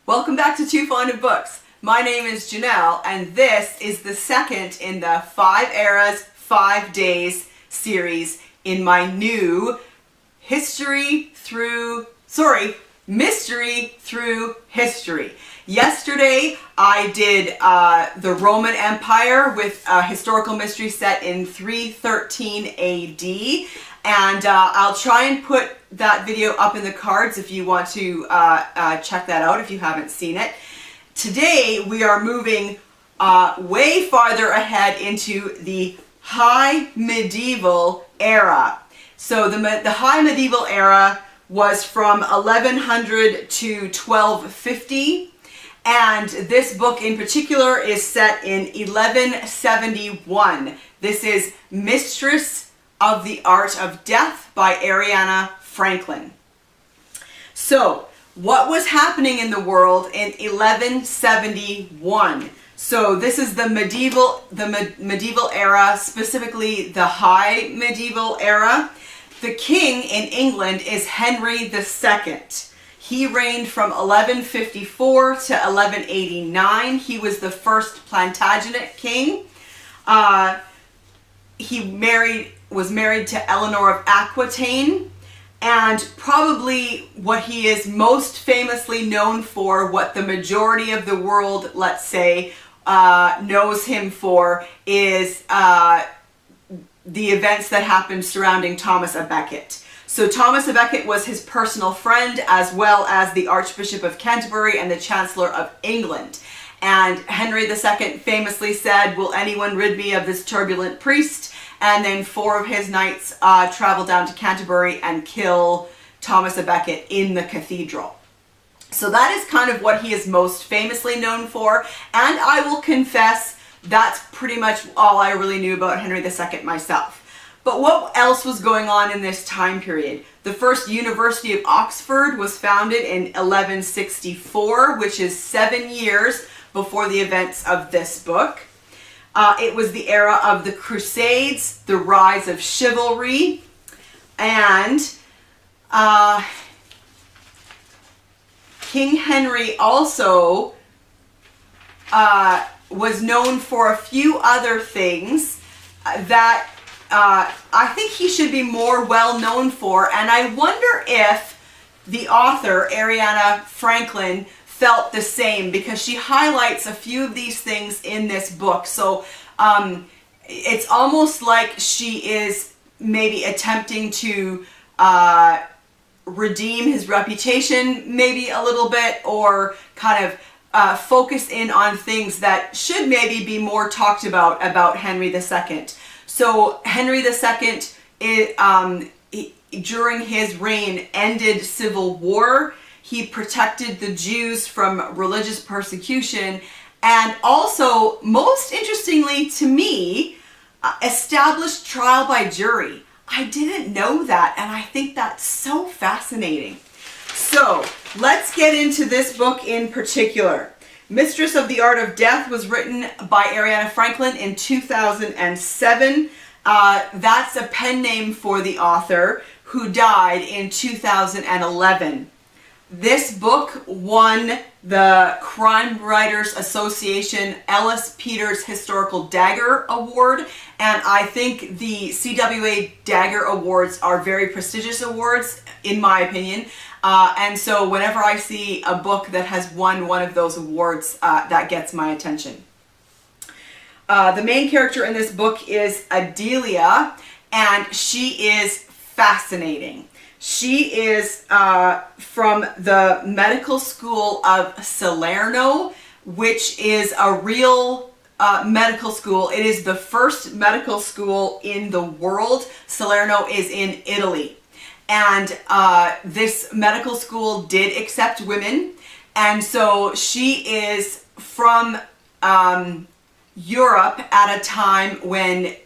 Welcome back to Too Fond of Books. My name is Janelle, and this is the second in the 5 Eras, 5 Days series in my new Mystery Through History. Yesterday I did the Roman Empire with a historical mystery set in 313 AD, and I'll try and put that video up in the cards if you want to check that out if you haven't seen it. Today we are moving way farther ahead into the High Medieval Era. So the High Medieval Era was from 1100 to 1250. And this book in particular is set in 1171. This is Mistress of the Art of Death by Ariana Franklin. So, what was happening in the world in 1171? So this is the medieval era, specifically the High Medieval Era. The king in England is Henry II. He reigned from 1154 to 1189. He was the first Plantagenet king. He was married to Eleanor of Aquitaine, and probably what he is most famously known for, what the majority of the world, let's say, knows him for, is the events that happened surrounding Thomas à Becket. So Thomas à Becket was his personal friend, as well as the Archbishop of Canterbury and the Chancellor of England. And Henry II famously said, "Will anyone rid me of this turbulent priest?" And then 4 of his knights travel down to Canterbury and kill Thomas à Becket in the cathedral. So that is kind of what he is most famously known for. And I will confess, that's pretty much all I really knew about Henry II myself. But what else was going on in this time period? The first University of Oxford was founded in 1164, which is 7 years before the events of this book. It was the era of the Crusades, the rise of chivalry, and King Henry also was known for a few other things that I think he should be more well known for, and I wonder if the author, Ariana Franklin, felt the same, because she highlights a few of these things in this book. So it's almost like she is maybe attempting to redeem his reputation maybe a little bit, or kind of focus in on things that should maybe be more talked about Henry II. So Henry II, during his reign, ended civil war. He protected the Jews from religious persecution, and also, most interestingly to me, established trial by jury. I didn't know that, and I think that's so fascinating. So let's get into this book in particular. Mistress of the Art of Death was written by Ariana Franklin in 2007. That's a pen name for the author, who died in 2011. This book won the Crime Writers Association Ellis Peters Historical Dagger Award, and I think the CWA Dagger Awards are very prestigious awards, in my opinion. And so whenever I see a book that has won one of those awards, that gets my attention. The main character in this book is Adelia, and she is fascinating. She is from the medical school of Salerno, which is a real medical school. It is the first medical school in the world. Salerno is in Italy. And this medical school did accept women. And so she is from Europe at a time when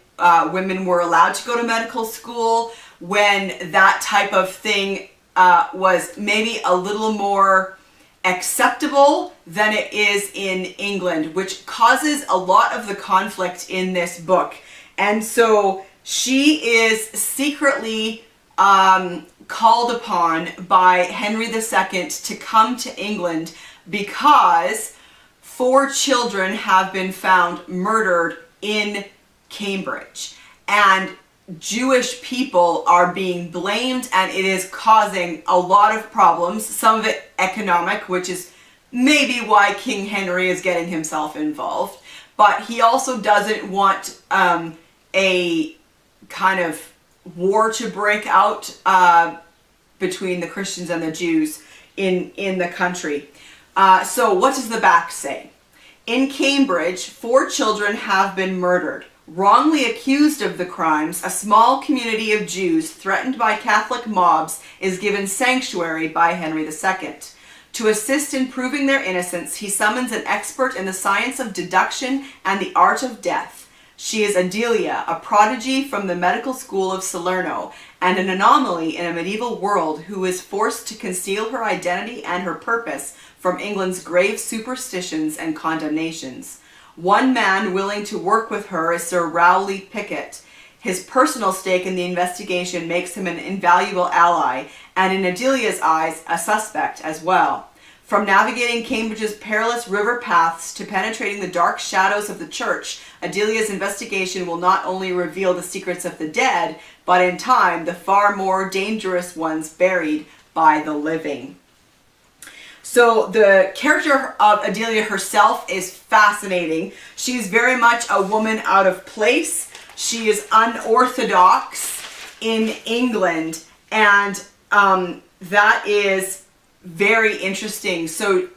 women were allowed to go to medical school, when that type of thing was maybe a little more acceptable than it is in England, which causes a lot of the conflict in this book. And so she is secretly called upon by Henry II to come to England because 4 children have been found murdered in Cambridge. And Jewish people are being blamed, and it is causing a lot of problems, some of it economic, which is maybe why King Henry is getting himself involved. But he also doesn't want a kind of war to break out between the Christians and the Jews in the country. So what does the back say? In Cambridge, 4 children have been murdered. Wrongly accused of the crimes, a small community of Jews threatened by Catholic mobs is given sanctuary by Henry II. To assist in proving their innocence, he summons an expert in the science of deduction and the art of death. She is Adelia, a prodigy from the medical school of Salerno, and an anomaly in a medieval world who is forced to conceal her identity and her purpose from England's grave superstitions and condemnations. One man willing to work with her is Sir Rowley Pickett. His personal stake in the investigation makes him an invaluable ally, and in Adelia's eyes, a suspect as well. From navigating Cambridge's perilous river paths to penetrating the dark shadows of the church, Adelia's investigation will not only reveal the secrets of the dead, but in time, the far more dangerous ones buried by the living. So the character of Adelia herself is fascinating. She's very much a woman out of place. She is unorthodox in England, and that is very interesting. So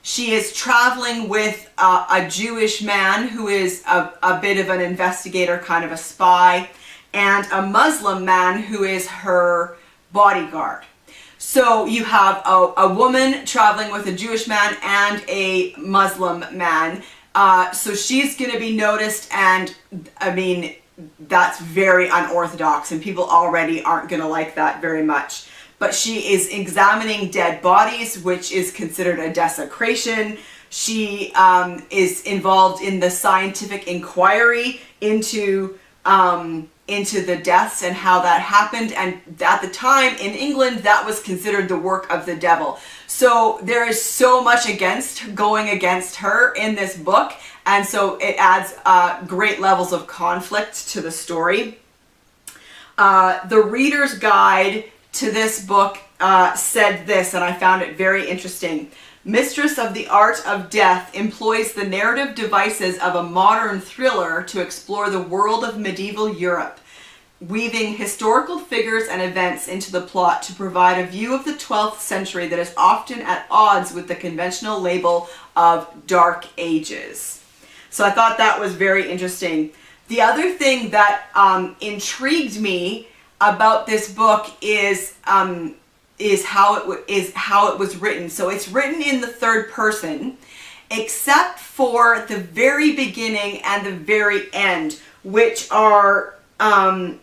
she is traveling with a Jewish man who is a bit of an investigator, kind of a spy, and a Muslim man who is her bodyguard. So you have a woman traveling with a Jewish man and a Muslim man. So she's going to be noticed, and I mean, that's very unorthodox, and people already aren't going to like that very much. But she is examining dead bodies, which is considered a desecration. She is involved in the scientific inquiry into the deaths and how that happened, and at the time in England that was considered the work of the devil. So there is so much going against her in this book, and so it adds great levels of conflict to the story. The reader's guide to this book said this, and I found it very interesting. Mistress of the Art of Death employs the narrative devices of a modern thriller to explore the world of medieval Europe, weaving historical figures and events into the plot to provide a view of the 12th century that is often at odds with the conventional label of Dark Ages. So I thought that was very interesting. The other thing that intrigued me about this book is how it was written. So it's written in the third person, except for the very beginning and the very end, which are kind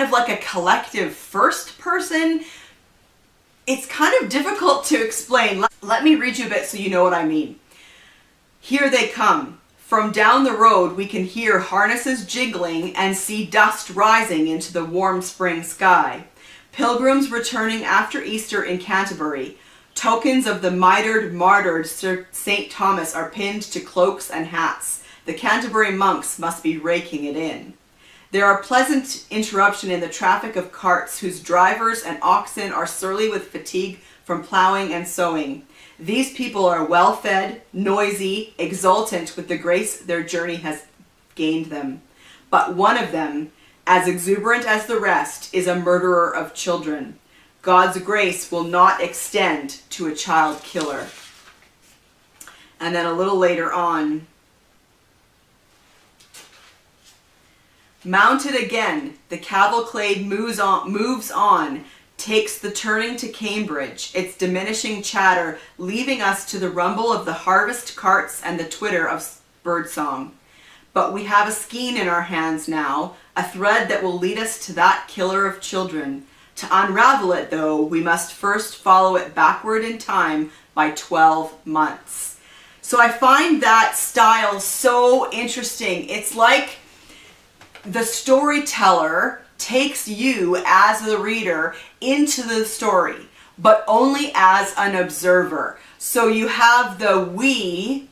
of like a collective first person. It's kind of difficult to explain. Let me read you a bit so you know what I mean. Here they come. From down the road we can hear harnesses jiggling and see dust rising into the warm spring sky. Pilgrims returning after Easter in Canterbury. Tokens of the martyred Sir St. Thomas are pinned to cloaks and hats. The Canterbury monks must be raking it in. There are pleasant interruption in the traffic of carts whose drivers and oxen are surly with fatigue from ploughing and sowing. These people are well-fed, noisy, exultant with the grace their journey has gained them. But one of them, as exuberant as the rest, is a murderer of children. God's grace will not extend to a child killer. And then a little later on, mounted again, the cavalcade moves on, takes the turning to Cambridge, its diminishing chatter leaving us to the rumble of the harvest carts and the twitter of birdsong. But we have a skein in our hands now, a thread that will lead us to that killer of children. To unravel it, though, we must first follow it backward in time by 12 months. So I find that style so interesting. It's like the storyteller takes you as the reader into the story but only as an observer. So you have the we,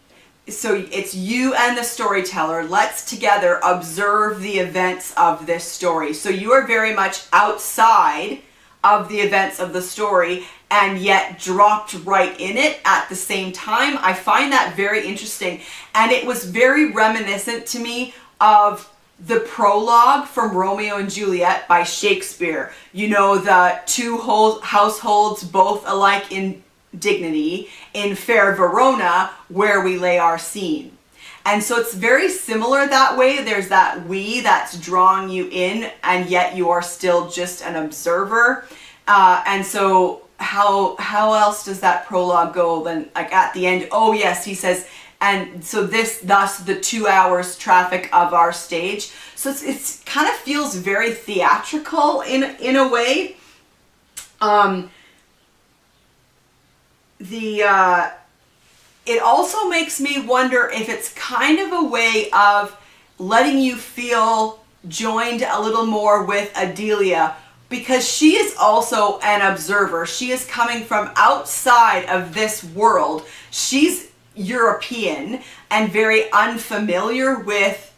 so it's you and the storyteller. Let's together observe the events of this story. So you are very much outside of the events of the story and yet dropped right in it at the same time. I find that very interesting. And it was very reminiscent to me of the prologue from Romeo and Juliet by Shakespeare. You know, the two households both alike in dignity in fair Verona, where we lay our scene. And so it's very similar that way. There's that we that's drawing you in, and yet you are still just an observer. And so how else does that prologue go then? Like at the end, oh yes, he says, and so thus the 2 hours traffic of our stage. So it's kind of feels very theatrical in a way. It also makes me wonder if it's kind of a way of letting you feel joined a little more with Adelia, because she is also an observer. She is coming from outside of this world. She's European and very unfamiliar with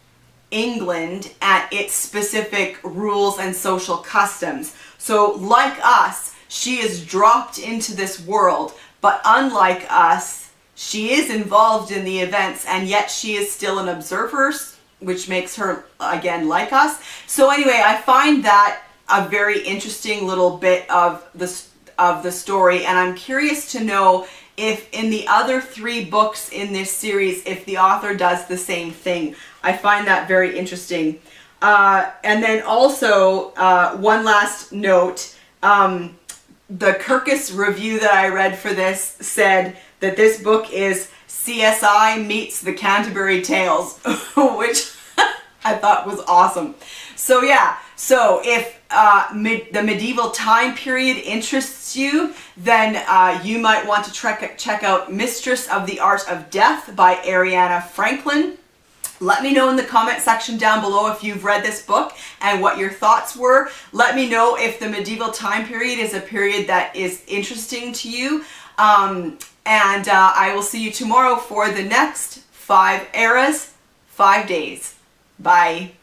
England and its specific rules and social customs. So like us, she is dropped into this world, but unlike us, she is involved in the events, and yet she is still an observer, which makes her, again, like us. So anyway, I find that a very interesting little bit of the story, and I'm curious to know if in the other 3 books in this series, if the author does the same thing. I find that very interesting. And then also, one last note, the Kirkus review that I read for this said that this book is CSI meets the Canterbury Tales, which I thought was awesome. So yeah, so if the medieval time period interests you, then you might want to check out Mistress of the Art of Death by Ariana Franklin. Let me know in the comment section down below if you've read this book and what your thoughts were. Let me know if the medieval time period is a period that is interesting to you. And I will see you tomorrow for the next 5 eras, 5 days. Bye.